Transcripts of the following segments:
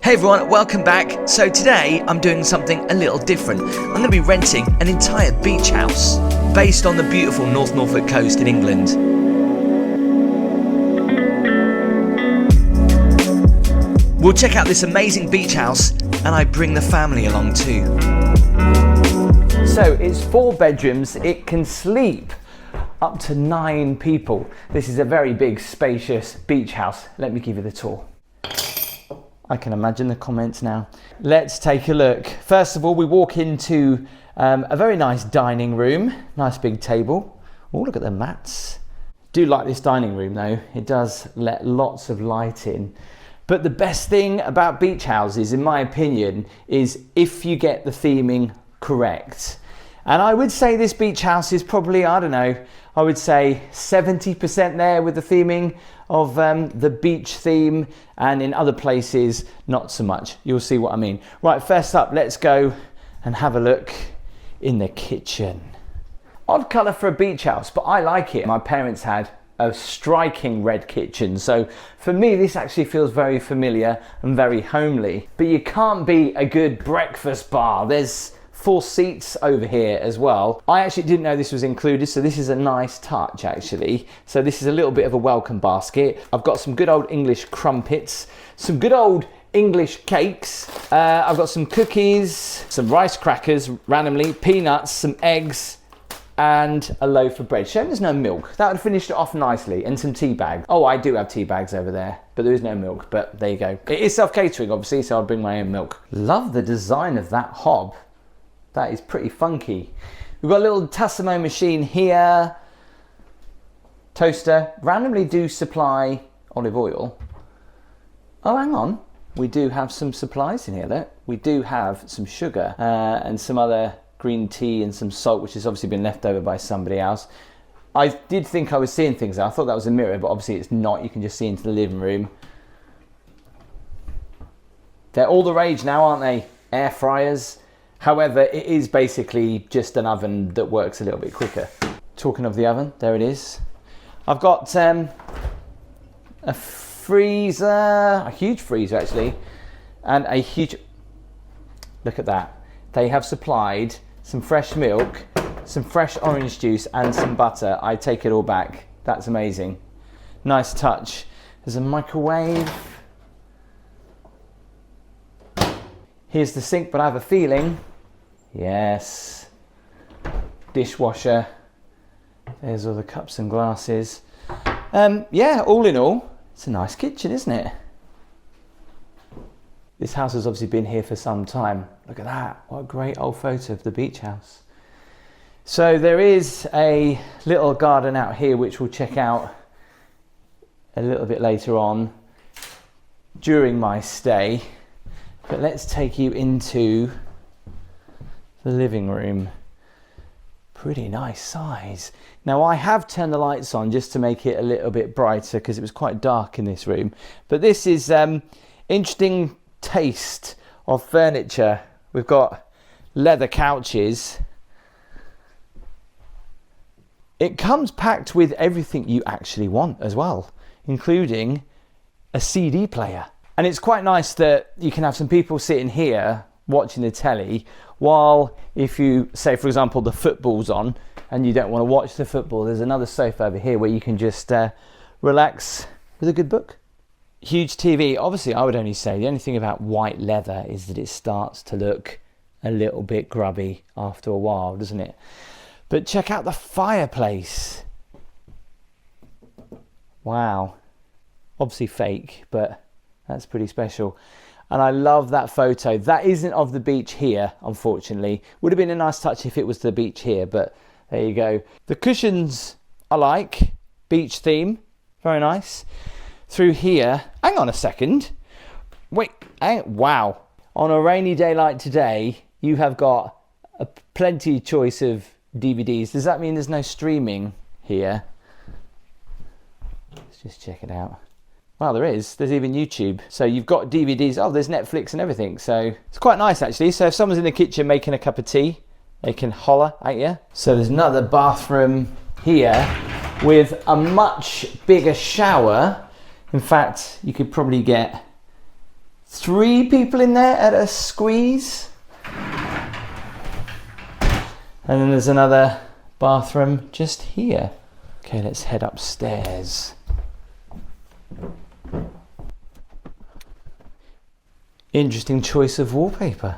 Hey everyone, welcome back. So today I'm doing something a little different. I'm going to be renting an entire beach house based on the beautiful North Norfolk coast in England. We'll check out this amazing beach house and I bring the family along too. So it's 4 bedrooms, it can sleep up to 9 people. This is a very big, spacious beach house. Let me give you the tour. I can imagine the comments now. Let's take a look. First of all, we walk into a very nice dining room, nice big table. Oh, look at the mats. Do like this dining room though. It does let lots of light in. But the best thing about beach houses, in my opinion, is if you get the theming correct. And I would say this beach house is probably, I don't know, I would say 70% there with the theming of the beach theme, and in other places not so much. You'll see what I mean. Right, first up, let's go and have a look in the kitchen. Odd colour for a beach house, but I like it. My parents had a striking red kitchen, so for me this actually feels very familiar and very homely. But you can't beat a good breakfast bar. There's 4 seats over here as well. I actually didn't know this was included, so this is a nice touch actually. So this is a little bit of a welcome basket. I've got some good old English crumpets, some good old English cakes. I've got some cookies, some rice crackers randomly, peanuts, some eggs, and a loaf of bread. Shame there's no milk. That would have finished it off nicely, and some tea bags. Oh, I do have tea bags over there, but there is no milk, but there you go. It is self-catering obviously, so I'll bring my own milk. Love the design of that hob. That is pretty funky. We've got a little Tassimo machine here. Toaster. Randomly do supply olive oil. Oh, hang on. We do have some supplies in here, look. We do have some sugar and some other green tea and some salt, which has obviously been left over by somebody else. I did think I was seeing things. I thought that was a mirror, but obviously it's not. You can just see into the living room. They're all the rage now, aren't they? Air fryers. However, it is basically just an oven that works a little bit quicker. Talking of the oven, there it is. I've got a freezer, a huge freezer actually, and a huge, look at that. They have supplied some fresh milk, some fresh orange juice and some butter. I take it all back. That's amazing. Nice touch. There's a microwave. Here's the sink, but I have a feeling, yes, dishwasher, there's all the cups and glasses. Yeah, all in all, it's a nice kitchen, isn't it? This house has obviously been here for some time. Look at that, what a great old photo of the beach house. So there is a little garden out here which we'll check out a little bit later on during my stay. But let's take you into the living room. Pretty nice size. Now I have turned the lights on just to make it a little bit brighter because it was quite dark in this room. But this is interesting taste of furniture. We've got leather couches. It comes packed with everything you actually want as well, including a CD player. And it's quite nice that you can have some people sitting here watching the telly while, if you say for example the football's on and you don't want to watch the football, there's another sofa over here where you can just relax with a good book. Huge TV. Obviously I would only say the only thing about white leather is that it starts to look a little bit grubby after a while, doesn't it? But check out the fireplace. Wow. Obviously fake, but that's pretty special. And I love that photo. That isn't of the beach here, unfortunately. Would have been a nice touch if it was the beach here, but there you go. The cushions I like. Beach theme. Very nice. Through here. Hang on a second. Wait. Wow. On a rainy day like today, you have got a plenty choice of DVDs. Does that mean there's no streaming here? Let's just check it out. Well, there is. There's even YouTube. So you've got DVDs. Oh, there's Netflix and everything. So it's quite nice, actually. So if someone's in the kitchen making a cup of tea, they can holler at you. So there's another bathroom here with a much bigger shower. In fact, you could probably get 3 people in there at a squeeze. And then there's another bathroom just here. Okay, let's head upstairs. Interesting choice of wallpaper.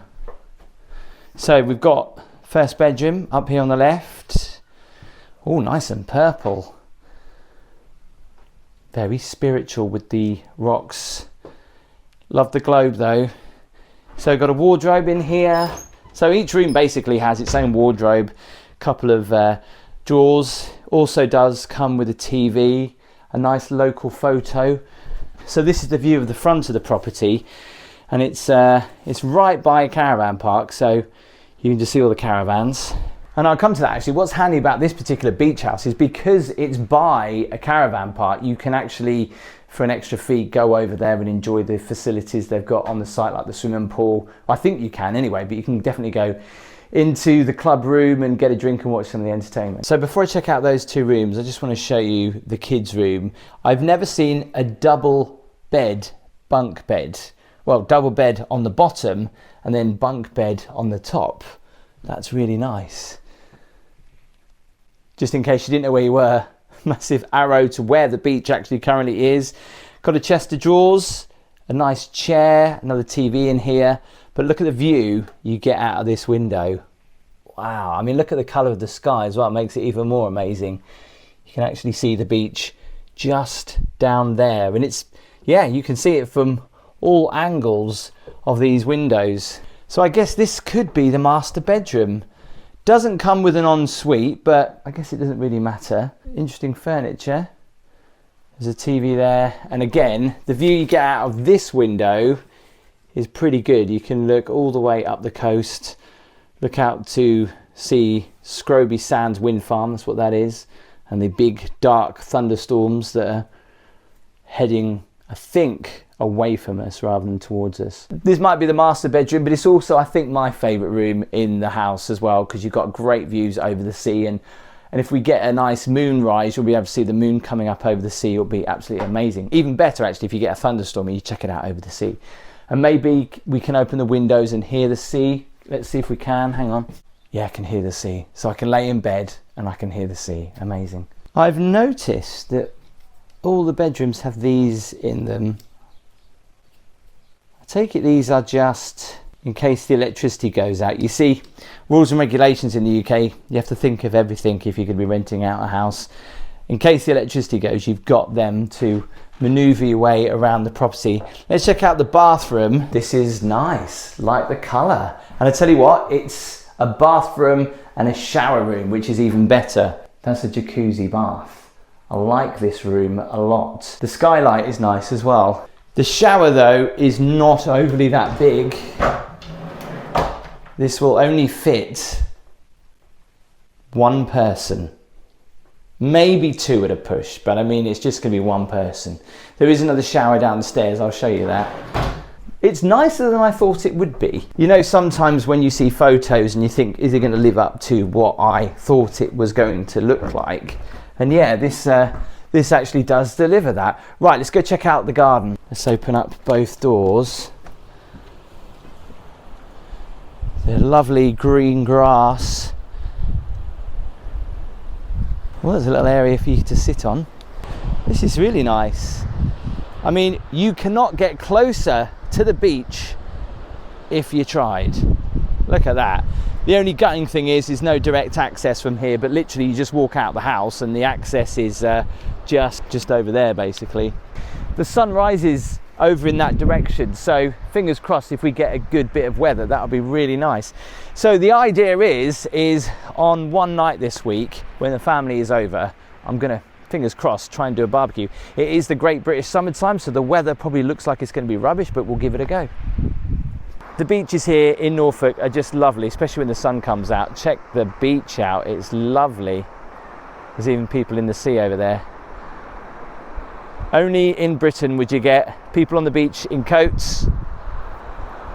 So we've got first bedroom up here on the left. Oh, nice and purple. Very spiritual with the rocks. Love the globe though. So got a wardrobe in here. So each room basically has its own wardrobe, couple of drawers. Also does come with a TV, a nice local photo. So this is the view of the front of the property, and it's right by a caravan park, so you can just see all the caravans. And I'll come to that actually. What's handy about this particular beach house is because it's by a caravan park, you can actually, for an extra fee, go over there and enjoy the facilities they've got on the site, like the swimming pool. I think you can anyway, but you can definitely go into the club room and get a drink and watch some of the entertainment. So before I check out those 2 rooms, I just want to show you the kids' room. I've never seen a double bed, bunk bed. Well, double bed on the bottom and then bunk bed on the top. That's really nice. Just in case you didn't know where you were, massive arrow to where the beach actually currently is. Got a chest of drawers, a nice chair, another TV in here. But look at the view you get out of this window. Wow, I mean, look at the colour of the sky as well. It makes it even more amazing. You can actually see the beach just down there. And it's, yeah, you can see it from all angles of these windows. So I guess this could be the master bedroom. Doesn't come with an ensuite, but I guess it doesn't really matter. Interesting furniture. There's a TV there. And again, the view you get out of this window is pretty good. You can look all the way up the coast, look out to see Scroby Sands wind farm, that's what that is, and the big dark thunderstorms that are heading, I think, away from us rather than towards us. This might be the master bedroom, but it's also, I think, my favourite room in the house as well, because you've got great views over the sea, and if we get a nice moonrise, you'll be able to see the moon coming up over the sea. It'll be absolutely amazing. Even better, actually, if you get a thunderstorm and you check it out over the sea. And maybe we can open the windows and hear the sea. Let's see if we can. Hang on. Yeah, I can hear the sea. So I can lay in bed and I can hear the sea. Amazing. I've noticed that all the bedrooms have these in them. I take it these are just in case the electricity goes out. You see, rules and regulations in the UK, you have to think of everything if you're going to be renting out a house. In case the electricity goes, you've got them to maneuver your way around the property. Let's check out the bathroom. This is nice, like the colour. And I tell you what, it's a bathroom and a shower room, which is even better. That's a jacuzzi bath. I like this room a lot. The skylight is nice as well. The shower though is not overly that big. This will only fit 1 person. Maybe 2 at a push, but I mean, it's just going to be 1 person. There is another shower downstairs, I'll show you that. It's nicer than I thought it would be. You know, sometimes when you see photos and you think, is it going to live up to what I thought it was going to look like? And yeah, this actually does deliver that. Right, let's go check out the garden. Let's open up both doors. The lovely green grass. Well, there's a little area for you to sit on. This is really nice. I mean, you cannot get closer to the beach if you tried. Look at that. The only gutting thing is there's no direct access from here, but literally you just walk out the house and the access is just over there basically. The sun rises over in that direction, so fingers crossed if we get a good bit of weather, that'll be really nice. So the idea is on one night this week when the family is over, I'm gonna, fingers crossed, try and do a barbecue. It is the Great British Summertime, so the weather probably looks like it's going to be rubbish, but we'll give it a go. The beaches here in Norfolk are just lovely, especially when the sun comes out. Check the beach out, it's lovely. There's even people in the sea over there. Only in Britain would you get people on the beach in coats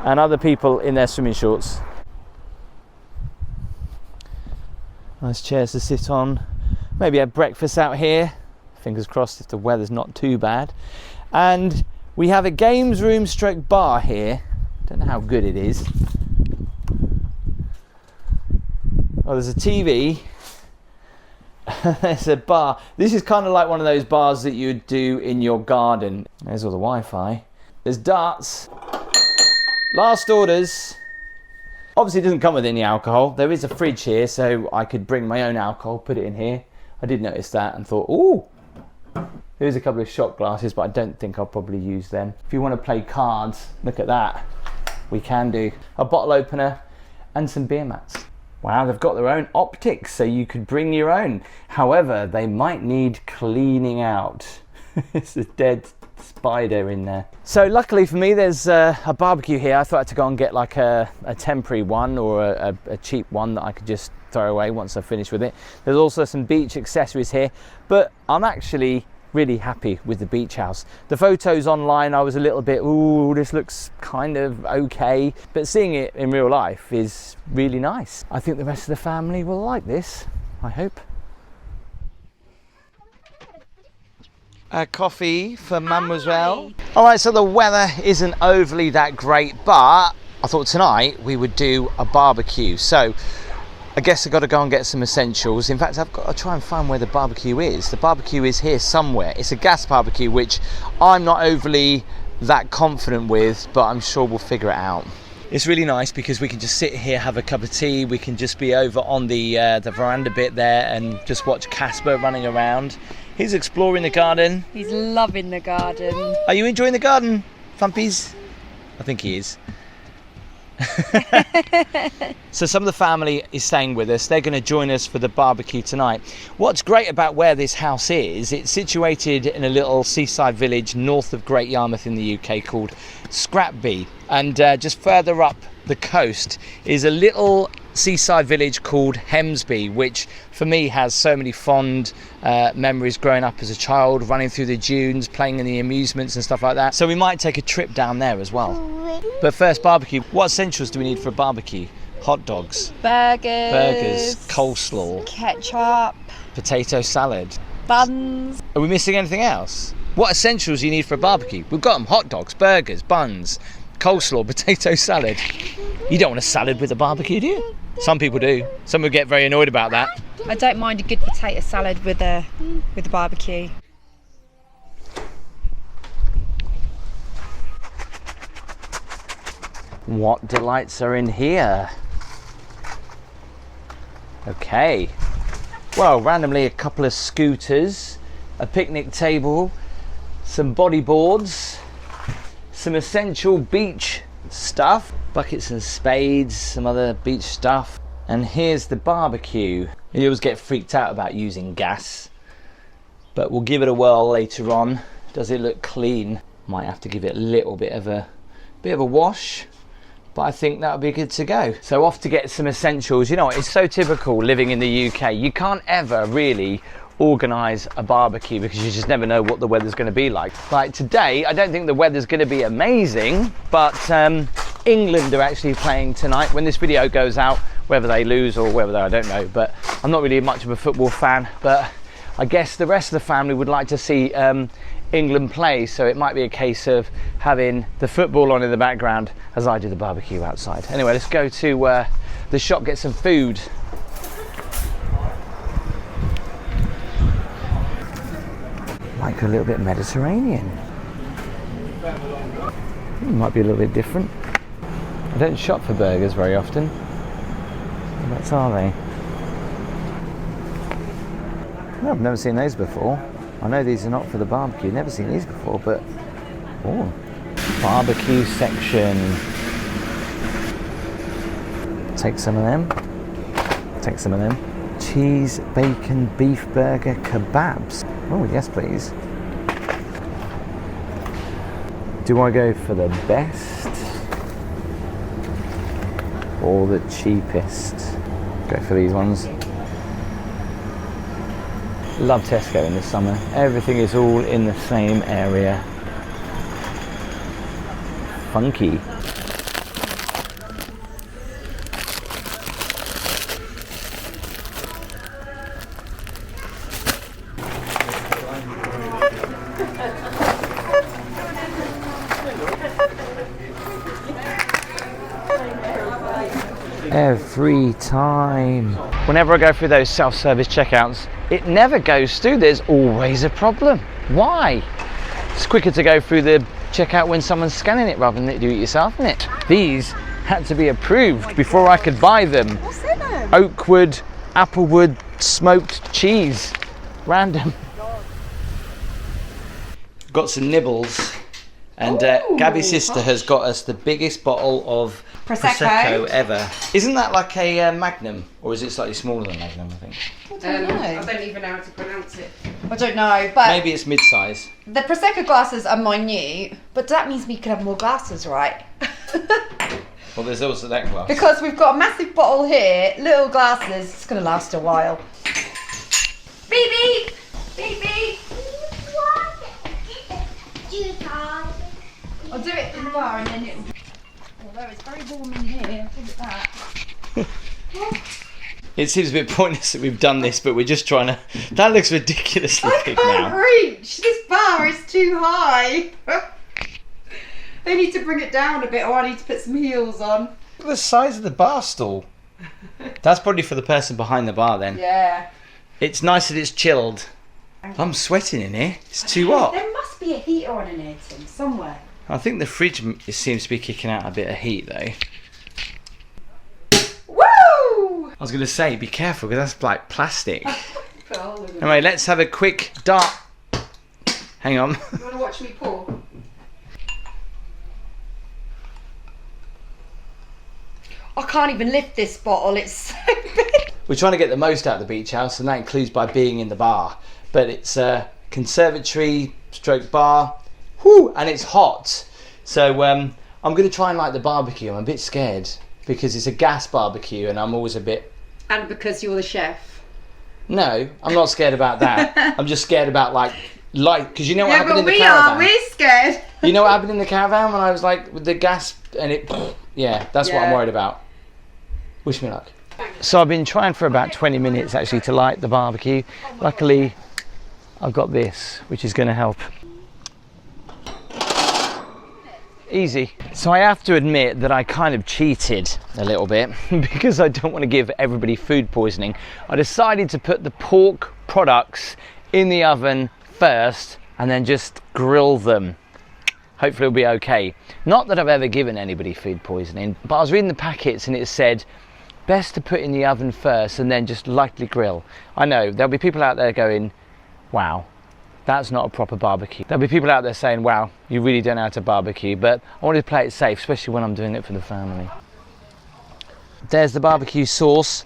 and other people in their swimming shorts. Nice chairs to sit on. Maybe have breakfast out here. Fingers crossed if the weather's not too bad. And We have a games room stroke bar here. Don't know how good it is. Oh, there's a TV. There's a bar. This is kind of like one of those bars that you would do in your garden. There's all the Wi-Fi. There's darts. Last orders. Obviously it doesn't come with any alcohol. There is a fridge here, so I could bring my own alcohol, put it in here. I did notice that and thought, ooh, there's a couple of shot glasses, but I don't think I'll probably use them. If you want to play cards, look at that. We can do. A bottle opener and some beer mats. Wow, they've got their own optics, so you could bring your own. However, they might need cleaning out. It's a dead spider in there. So luckily for me, there's a barbecue here. I thought I had to go and get like a temporary one or a cheap one that I could just throw away once I finish with it. There's also some beach accessories here, but I'm actually really happy with the beach house. The photos online, I was a little bit, ooh, this looks kind of okay, but seeing it in real life is really nice. I think the rest of the family will like this, I hope. Coffee for Mum as well. All right, so the weather isn't overly that great, but I thought tonight we would do a barbecue. So I guess I've got to go and get some essentials. In fact, I've got to try and find where the barbecue is. The barbecue is here somewhere. It's a gas barbecue, which I'm not overly that confident with, but I'm sure we'll figure it out. It's really nice because we can just sit here, have a cup of tea. We can just be over on the veranda bit there and just watch Casper running around. He's exploring the garden. He's loving the garden. Are you enjoying the garden, Fumpies? I think he is. So some of the family is staying with us. They're going to join us for the barbecue tonight. What's great about where this house is, it's situated in a little seaside village north of Great Yarmouth in the UK called Scrapby, and just further up the coast is a little seaside village called Hemsby, which for me has so many fond memories growing up as a child, running through the dunes, playing in the amusements and stuff like that. So we might take a trip down there as well. But first, barbecue. What essentials do we need for a barbecue? Hot dogs, burgers, coleslaw, ketchup, potato salad, buns. Are we missing anything else? What essentials do you need for a barbecue? We've got them: hot dogs, burgers, buns, coleslaw, potato salad. You don't want a salad with a barbecue, do you? Some people do. Some will get very annoyed about that. I don't mind a good potato salad with a barbecue. What delights are in here? Okay. Well, randomly a couple of scooters, a picnic table, some bodyboards, some essential beach stuff, buckets and spades, some other beach stuff, and here's the barbecue. You always get freaked out about using gas, but we'll give it a whirl later on. Does it look clean? Might have to give it a little bit of a wash, but I think that'll be good to go. So off to get some essentials. You know, it's so typical living in the UK. You can't ever really organise a barbecue because you just never know what the weather's going to be like. Like today, I don't think the weather's going to be amazing, but England are actually playing tonight. When this video goes out, whether they lose or whether I don't know, but I'm not really much of a football fan, but I guess the rest of the family would like to see England play, so it might be a case of having the football on in the background as I do the barbecue outside. Anyway, let's go to the shop, get some food. Might go a little bit Mediterranean. It might be a little bit different. I don't shop for burgers very often. What are they? No, I've never seen those before. I know these are not for the barbecue. Never seen these before, but oh, barbecue section. Take some of them. Take some of them. Cheese, bacon, beef burger, kebabs. Oh yes, please. Do I go for the best or the cheapest? Go for these ones. Love Tesco in the summer. Everything is all in the same area. Funky. Every time. Whenever I go through those self-service checkouts, it never goes through. There's always a problem. Why? It's quicker to go through the checkout when someone's scanning it rather than do it yourself, isn't it? These had to be approved before I could buy them. What's in them? Oakwood, applewood, smoked cheese. Random. Got some nibbles. And Gabby's sister has got us the biggest bottle of Prosecco ever. Isn't that like a Magnum? Or is it slightly smaller than Magnum, I think? I don't even know how to pronounce it. I don't know, but Maybe it's mid-size. the Prosecco glasses are minute, but that means we could have more glasses, right? Well, there's also that glass. Because we've got a massive bottle here, little glasses, it's going to last a while. Beep beep! Beep beep! I'll do it in the bar and then it'll... Although it's very warm in here, I'll give it that. It seems a bit pointless that we've done this, but we're just trying to... That looks ridiculously big now. I can't reach! This bar is too high! They need to bring it down a bit or I need to put some heels on. Look at the size of the bar stool. That's probably for the person behind the bar then. Yeah. It's nice that it's chilled. I'm sweating in here. It's too hot. There must be a heater on in here, Tim, somewhere. I think the fridge seems to be kicking out a bit of heat though. Woo! I was going to say, be careful because that's like plastic. Put a hole in it. Anyway, let's have a quick dart. Hang on. You want to watch me pour? I can't even lift this bottle, it's so big. We're trying to get the most out of the beach house, and that includes by being in the bar. But it's a conservatory stroke bar. Whoo! And it's hot. So I'm going to try and light the barbecue. I'm a bit scared because it's a gas barbecue and I'm always a bit... And because you're the chef. No, I'm not scared about that. I'm just scared about like light, because you know what happened in the caravan? We're scared. You know what happened in the caravan when I was like with the gas and it... Yeah, that's what I'm worried about. Wish me luck. So I've been trying for about 20 minutes actually to light the barbecue. Luckily I've got this, which is going to help. Easy. So I have to admit that I kind of cheated a little bit because I don't want to give everybody food poisoning. I decided to put the pork products in the oven first and then just grill them. Hopefully it'll be okay. Not that I've ever given anybody food poisoning, but I was reading the packets and it said best to put in the oven first and then just lightly grill. I know there'll be people out there going, wow, that's not a proper barbecue. There'll be people out there saying, wow, you really don't know how to barbecue, but I wanted to play it safe, especially when I'm doing it for the family. There's the barbecue sauce.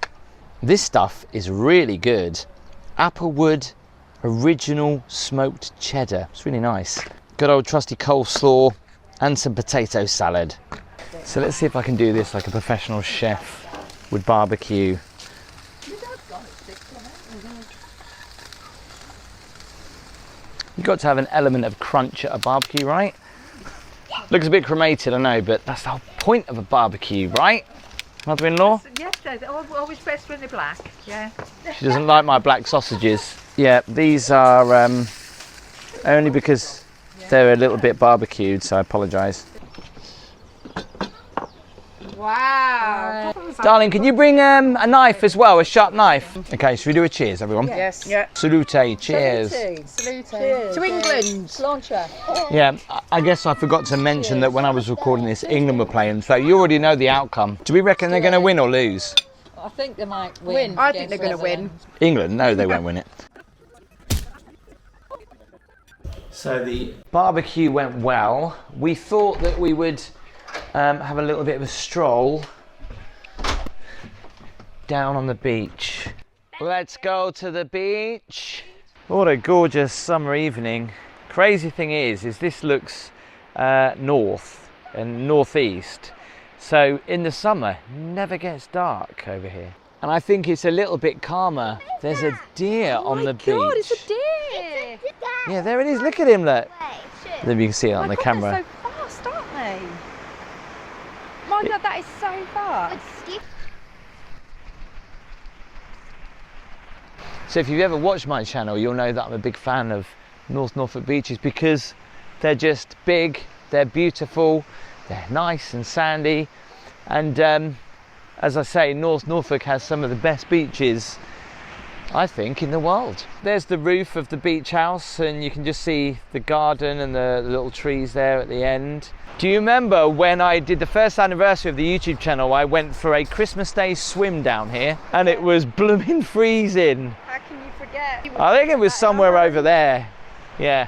This stuff is really good. Applewood original smoked cheddar. It's really nice. Good old trusty coleslaw and some potato salad. So let's see if I can do this like a professional chef with barbecue. You've got to have an element of crunch at a barbecue, right? Looks a bit cremated, I know, but that's the whole point of a barbecue, right? Mother-in-law? Yes, always best when they're black, yeah. She doesn't like my black sausages. Yeah, these are only because they're a little bit barbecued, so I apologise. Wow. Darling, can you bring a knife as well, a sharp knife? Okay, should we do a cheers, everyone? Yes. Yeah. Salute, cheers. Salute. To England. Sláinte. Yeah, I guess I forgot to mention that when I was recording this, England were playing, so you already know the outcome. Do we reckon they're going to win or lose? I think they might win. I think they're going to win. England? No, they won't win it. So the barbecue went well. We thought that we would have a little bit of a stroll down on the beach. Let's go to the beach. What a gorgeous summer evening. Crazy thing is this looks north and northeast. So in the summer, never gets dark over here. And I think it's a little bit calmer. There's a deer on the beach. God, it's a deer. Yeah, there it is. Look at him, look. Then you can see it on the camera. They're so fast, aren't they? My God, that is so fast. So if you've ever watched my channel, you'll know that I'm a big fan of North Norfolk beaches because they're just big, they're beautiful, they're nice and sandy, and as I say, North Norfolk has some of the best beaches, I think, in the world. There's the roof of the beach house, and you can just see the garden and the little trees there at the end. Do you remember when I did the first anniversary of the YouTube channel, I went for a Christmas Day swim down here, and it was blooming freezing. How can you forget? I think it was somewhere over there. Yeah.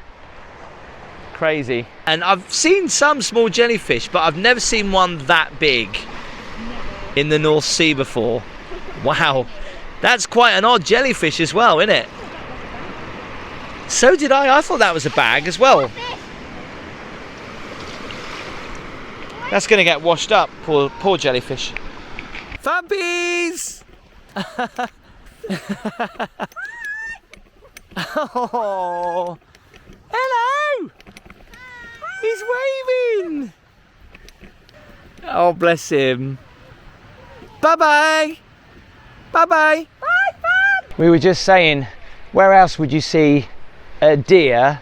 Crazy. And I've seen some small jellyfish, but I've never seen one that big in the North Sea before. Wow. That's quite an odd jellyfish as well, isn't it? So did I. I thought that was a bag as well. That's going to get washed up. Poor jellyfish. Fabbies! Oh, hello! He's waving! Oh, bless him. Bye-bye! Bye-bye! We were just saying, where else would you see a deer,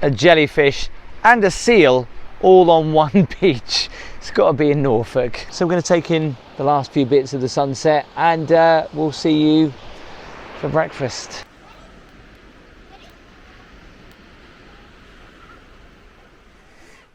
a jellyfish and a seal all on one beach? It's got to be in Norfolk. So we're going to take in the last few bits of the sunset, and we'll see you for breakfast.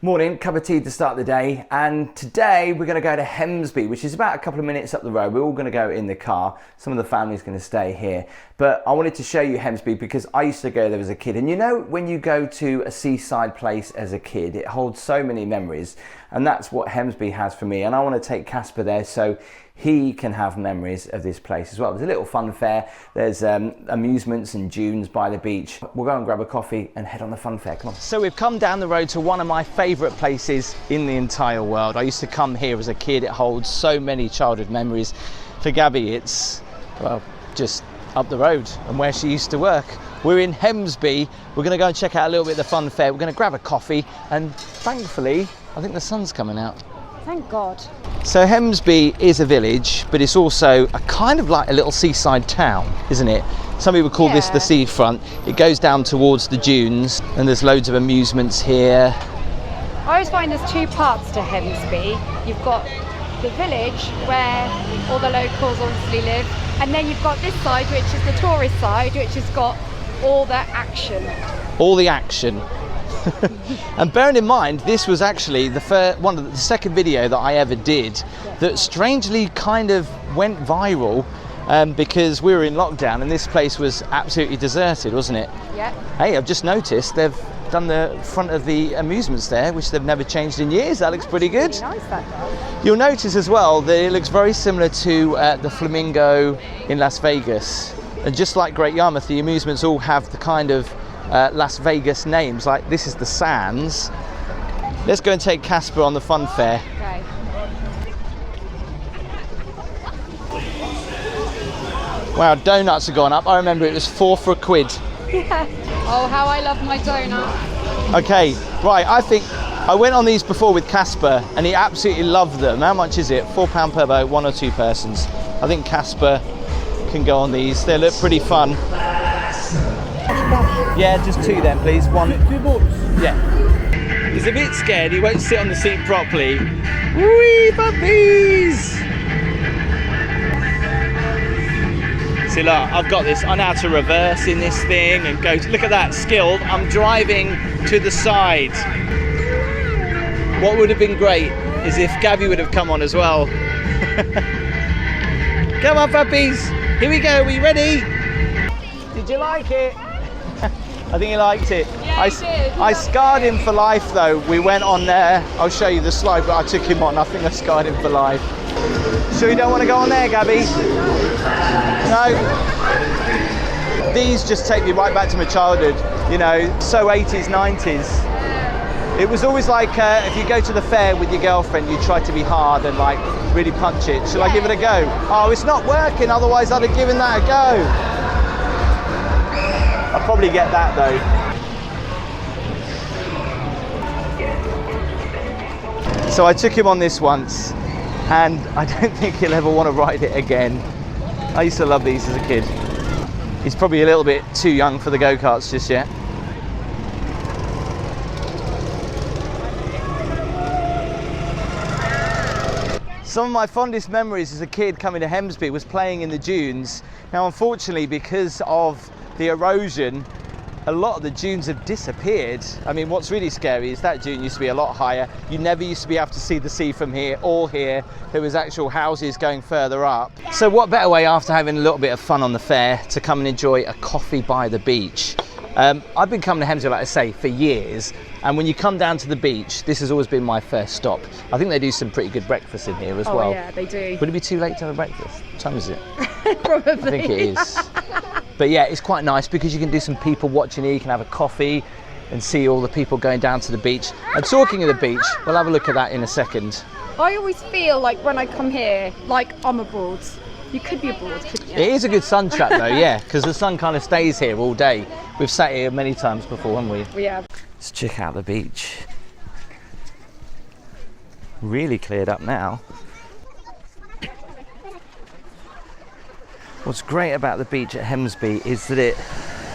Morning, cup of tea to start the day, and today we're going to go to Hemsby, which is about a couple of minutes up the road. We're all going to go in the car. Some of the family's going to stay here, but I wanted to show you Hemsby because I used to go there as a kid, and you know when you go to a seaside place as a kid, it holds so many memories, and that's what Hemsby has for me. And I want to take Casper there so he can have memories of this place as well. There's a little fun fair, there's amusements and dunes by the beach. We'll go and grab a coffee and head on the fun fair. Come on. So we've come down the road to one of my favourite places in the entire world. I used to come here as a kid. It holds so many childhood memories. For Gabby, it's, well, just up the road and where she used to work. We're in Hemsby. We're going to go and check out a little bit of the fun fair. We're going to grab a coffee, and thankfully, I think the sun's coming out. Thank God. So Hemsby is a village, but it's also a kind of like a little seaside town, isn't it? Some people call this the seafront. It goes down towards the dunes, and there's loads of amusements here. I always find there's two parts to Hemsby. You've got the village where all the locals obviously live, and then you've got this side, which is the tourist side, which has got all the action. All the action. And bearing in mind, this was actually the second video that I ever did that strangely kind of went viral because we were in lockdown and this place was absolutely deserted, wasn't it? Yeah. Hey, I've just noticed they've done the front of the amusements there, which they've never changed in years. That looks pretty good. Really nice, that does. You'll notice as well that it looks very similar to the Flamingo in Las Vegas. And just like Great Yarmouth, the amusements all have the kind of Las Vegas names, like this is the Sands. Let's go and take Casper on the fun fair. Okay. Wow, donuts are gone up. I remember it was 4 for £1. Oh, how I love my donut. Okay, right, I think I went on these before with Casper and he absolutely loved them. How much is it? £4 per boat, 1 or 2 persons. I think Casper can go on these. They look pretty fun. Yeah, just 2 then, please. 1. 2 boats? Yeah. He's a bit scared. He won't sit on the seat properly. Wee puppies! See, look, I've got this. I know how to reverse in this thing and go. Look at that, skilled. I'm driving to the side. What would have been great is if Gabby would have come on as well. Come on, puppies. Here we go. Are you ready? Did you like it? I think he liked it. Yeah, he did. I scarred him for life though. We went on there. I'll show you the slide, but I took him on. I think I scarred him for life. Sure you don't want to go on there, Gabby? No? These just take me right back to my childhood. You know, so 80s, 90s. It was always like if you go to the fair with your girlfriend, you try to be hard and like really punch it. Shall I give it a go? Oh, it's not working, otherwise I'd have given that a go. I'll probably get that though. So I took him on this once and I don't think he'll ever want to ride it again. I used to love these as a kid. He's probably a little bit too young for the go-karts just yet. Some of my fondest memories as a kid coming to Hemsby was playing in the dunes. Now, unfortunately, because of the erosion, a lot of the dunes have disappeared. I mean, what's really scary is that dune used to be a lot higher. You never used to be able to see the sea from here or here. There was actual houses going further up. So what better way after having a little bit of fun on the fair to come and enjoy a coffee by the beach? I've been coming to Hemsby, like I say, for years, and when you come down to the beach, this has always been my first stop. I think they do some pretty good breakfast in here as well. Oh yeah, they do. Would it be too late to have a breakfast? What time is it? Probably. I think it is. But yeah, it's quite nice because you can do some people watching here, you can have a coffee and see all the people going down to the beach. And talking of the beach, we'll have a look at that in a second. I always feel like when I come here, like I'm abroad. You could be abroad, couldn't you? It is a good sun trap though, yeah, because the sun kind of stays here all day. We've sat here many times before, haven't we? We have. Let's check out the beach. Really cleared up now. What's great about the beach at Hemsby is that it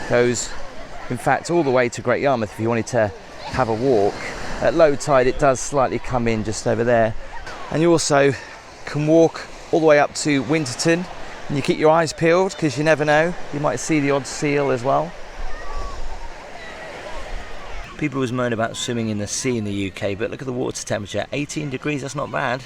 goes, in fact, all the way to Great Yarmouth if you wanted to have a walk. At low tide it does slightly come in just over there. And you also can walk all the way up to Winterton, and you keep your eyes peeled because you never know, you might see the odd seal as well. People always moan about swimming in the sea in the UK, but look at the water temperature, 18 degrees, that's not bad.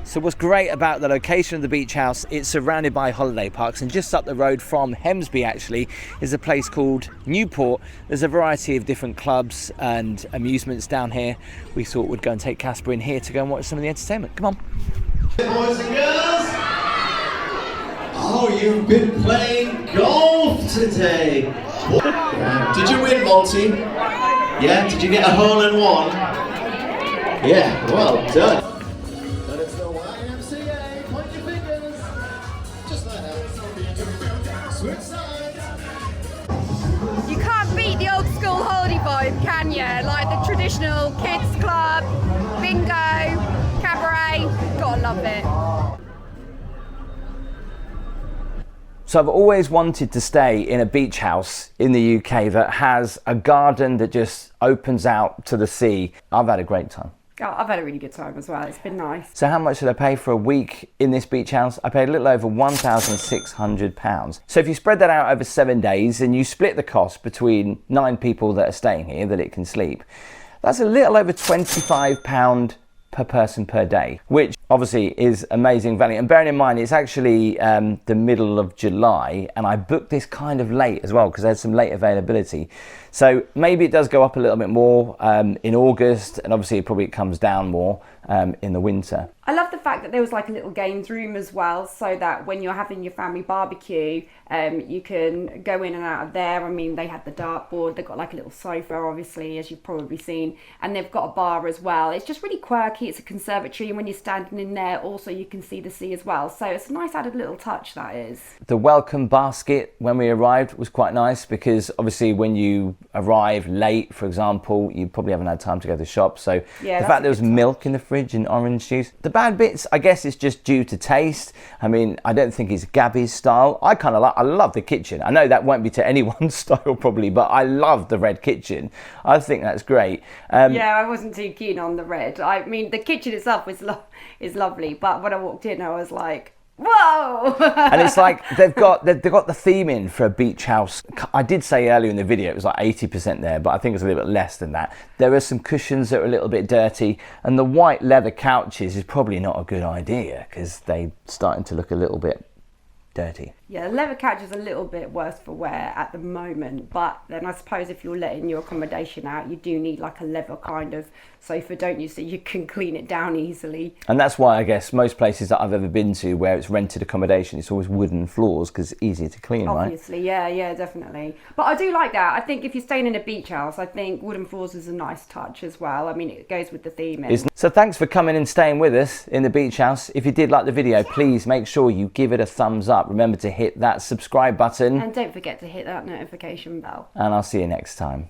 So what's great about the location of the beach house, it's surrounded by holiday parks, and just up the road from Hemsby actually is a place called Newport. There's a variety of different clubs and amusements down here. We thought we'd go and take Casper in here to go and watch some of the entertainment. Come on. Boys and girls, oh, you've been playing golf today. Did you win, Monty? Yeah, did you get a hole in one? Yeah, well done. You can't beat the old school holiday vibe, can you? Like the traditional kids club, bingo, cabaret, gotta love it. So I've always wanted to stay in a beach house in the UK that has a garden that just opens out to the sea. I've had a great time. Oh, I've had a really good time as well. It's been nice. So how much did I pay for a week in this beach house? I paid a little over £1,600. So if you spread that out over 7 days and you split the cost between 9 people that are staying here that it can sleep, that's a little over £25 per person per day, which obviously is amazing value. And bearing in mind, it's actually the middle of July, and I booked this kind of late as well because there's some late availability. So maybe it does go up a little bit more in August, and obviously it probably comes down more in the winter. I love the fact that there was like a little games room as well, so that when you're having your family barbecue, you can go in and out of there. I mean, they had the dartboard, they've got like a little sofa, obviously, as you've probably seen, and they've got a bar as well. It's just really quirky. It's a conservatory, and when you're standing in there, also you can see the sea as well. So it's a nice added little touch, that is. The welcome basket when we arrived was quite nice because obviously when you arrive late, for example, you probably haven't had time to go to the shop. So yeah, the fact there was milk in the fridge and orange juice. The bad bits, I guess, is just due to taste. I mean, I don't think it's Gabby's style. I love the kitchen. I know that won't be to anyone's style probably, but I love the red kitchen. I think that's great. Yeah, I wasn't too keen on the red. I mean, the kitchen itself is lovely, but when I walked in, I was like, whoa! And it's like they've got the theme in for a beach house. I did say earlier in the video it was like 80% there, but I think it's a little bit less than that. There are some cushions that are a little bit dirty, and the white leather couches is probably not a good idea because they're starting to look a little bit dirty. Yeah, the leather couch is a little bit worse for wear at the moment, but then I suppose if you're letting your accommodation out, you do need like a leather kind of sofa, don't you, so you can clean it down easily. And that's why I guess most places that I've ever been to where it's rented accommodation, it's always wooden floors because it's easier to clean, obviously, right? Yeah, definitely. But I do like that. I think if you're staying in a beach house, I think wooden floors is a nice touch as well. I mean, it goes with the theme. So thanks for coming and staying with us in the beach house. If you did like the video, please make sure you give it a thumbs up. Remember to hit that subscribe button. And don't forget to hit that notification bell. And I'll see you next time.